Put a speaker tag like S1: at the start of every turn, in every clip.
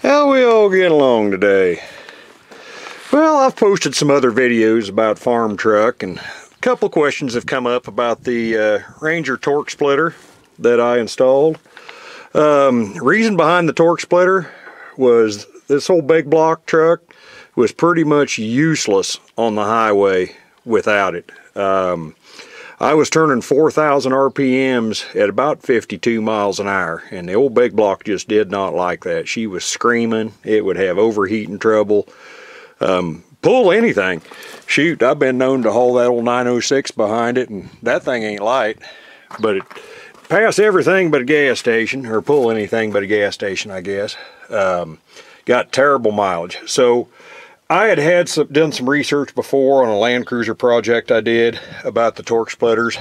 S1: How we all get along today? Well, I've posted some other videos about farm truck, and a couple questions have come up about the Ranger torque splitter that I installed. Reason behind the torque splitter was this whole big block truck was pretty much useless on the highway without it. I was turning 4,000 RPMs at about 52 miles an hour, and the old big block just did not like that. She was screaming. It would have overheating trouble. Pull anything. Shoot, I've been known to haul that old 906 behind it, and that thing ain't light, but it passed everything but a gas station, or pull anything but a gas station, I guess. Got terrible mileage. So I had done some research before on a Land Cruiser project I did about the torque splitters,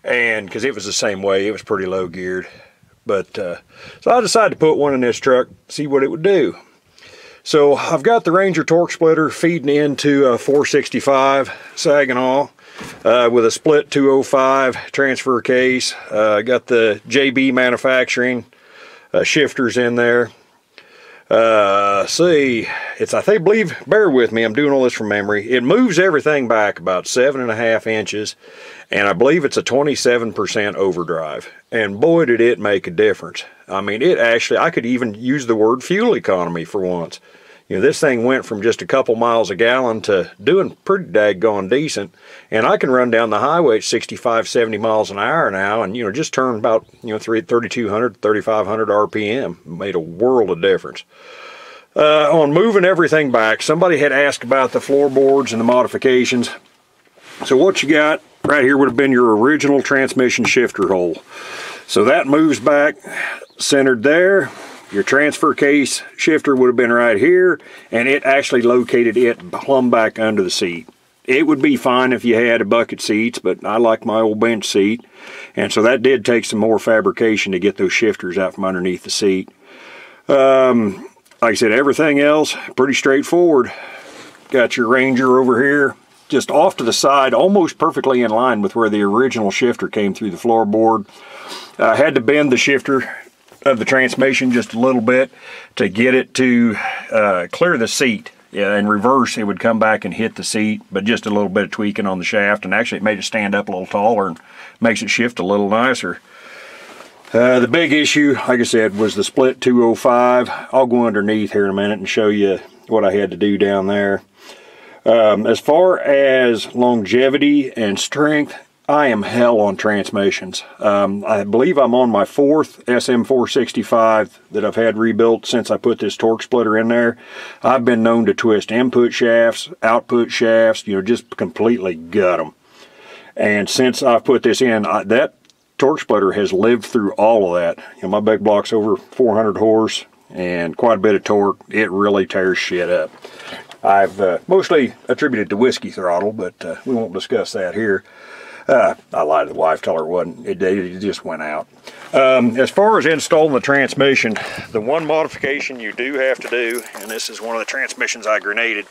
S1: and because it was the same way, it was pretty low geared. But so I decided to put one in this truck, see what it would do. So I've got the Ranger torque splitter feeding into a 465 Saginaw with a split 205 transfer case. Got the JB manufacturing shifters in there. See, I believe, bear with me, I'm doing all this from memory. It moves everything back about 7.5 inches, and I believe it's a 27% overdrive. And boy, did it make a difference. I mean, it actually, I could even use the word fuel economy for once. You know, this thing went from just a couple miles a gallon to doing pretty daggone decent, and I can run down the highway at 65, 70 miles an hour now, and just turn about 3,200, 3,500 RPM. Made a world of difference. On moving everything back, somebody had asked about the floorboards and the modifications. So what you got right here would have been your original transmission shifter hole. So that moves back, centered there. Your transfer case shifter would have been right here, and it actually located it plumb back under the seat. It would be fine if you had a bucket seats, but I like my old bench seat, and so that did take some more fabrication to get those shifters out from underneath the seat. Like I said, everything else pretty straightforward. Got your Ranger over here, just off to the side, almost perfectly in line with where the original shifter came through the floorboard. I had to bend the shifter of the transmission just a little bit to get it to clear the seat. Yeah, in reverse it would come back and hit the seat, but just a little bit of tweaking on the shaft, and actually it made it stand up a little taller and makes it shift a little nicer. The big issue, like I said, was the split 205. I'll go underneath here in a minute and show you what I had to do down there. As far as longevity and strength, I am hell on transmissions. I believe I'm on my 4th SM465 that I've had rebuilt since I put this torque splitter in there. I've been known to twist input shafts, output shafts, just completely gut them. And since I've put this in, that torque splitter has lived through all of that. My big block's over 400 horse and quite a bit of torque. It really tears shit up. I've mostly attributed to whiskey throttle, but we won't discuss that here. I lied to the wife, tell her it wasn't. It just went out. As far as installing the transmission, the one modification you do have to do, and this is one of the transmissions I grenaded,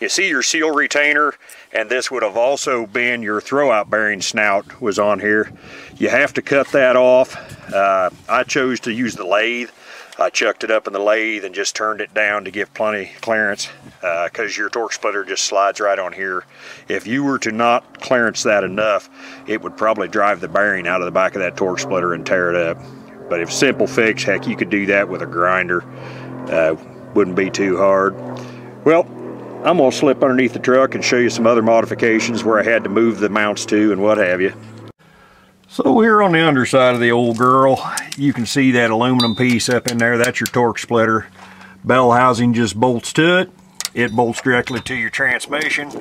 S1: you see your seal retainer, and this would have also been your throwout bearing snout was on here. You have to cut that off. I chose to use the lathe. I chucked it up in the lathe and just turned it down to give plenty clearance because your torque splitter just slides right on here. If you were to not clearance that enough, it would probably drive the bearing out of the back of that torque splitter and tear it up. But if simple fix, heck, you could do that with a grinder. Wouldn't be too hard. Well, I'm gonna slip underneath the truck and show you some other modifications where I had to move the mounts to and what have you. So here on the underside of the old girl, you can see that aluminum piece up in there. That's your torque splitter. Bell housing just bolts to it. It bolts directly to your transmission.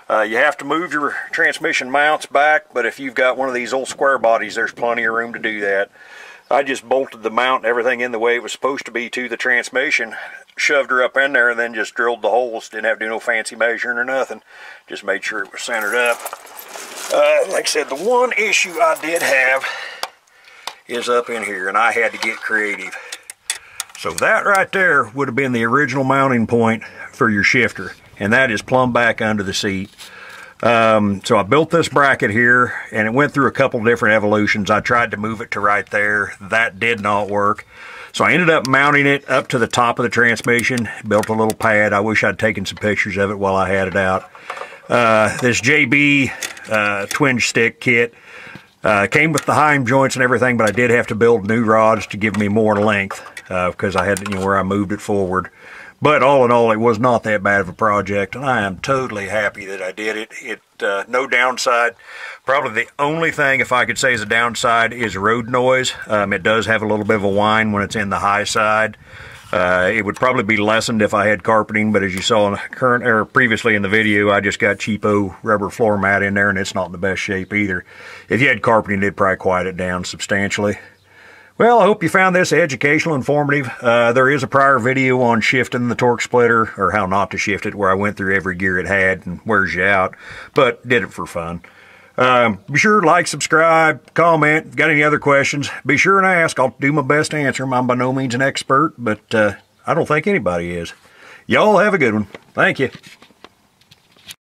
S1: You have to move your transmission mounts back, but if you've got one of these old square bodies, there's plenty of room to do that. I just bolted the mount and everything in the way it was supposed to be to the transmission, shoved her up in there, and then just drilled the holes. Didn't have to do no fancy measuring or nothing. Just made sure it was centered up. Like I said, the one issue I did have is up in here, and I had to get creative. So that right there would have been the original mounting point for your shifter, and that is plumb back under the seat. So I built this bracket here, and it went through a couple different evolutions. I tried to move it to right there. That did not work. So I ended up mounting it up to the top of the transmission, built a little pad. I wish I'd taken some pictures of it while I had it out. This JB twin stick kit came with the Heim joints and everything, but I did have to build new rods to give me more length because I had, where I moved it forward. But all in all, it was not that bad of a project, and I am totally happy that I did it. No downside. Probably the only thing, if I could say, is a downside is road noise. It does have a little bit of a whine when it's in the high side. It would probably be lessened if I had carpeting, but as you saw in previously in the video, I just got cheapo rubber floor mat in there, and it's not in the best shape either. If you had carpeting, it'd probably quiet it down substantially. Well, I hope you found this educational, informative. There is a prior video on shifting the torque splitter, or how not to shift it, where I went through every gear it had and wears you out, but did it for fun. Be sure to like, subscribe, comment. If you've got any other questions, be sure and ask. I'll do my best to answer them. I'm by no means an expert, but I don't think anybody is. Y'all have a good one. Thank you.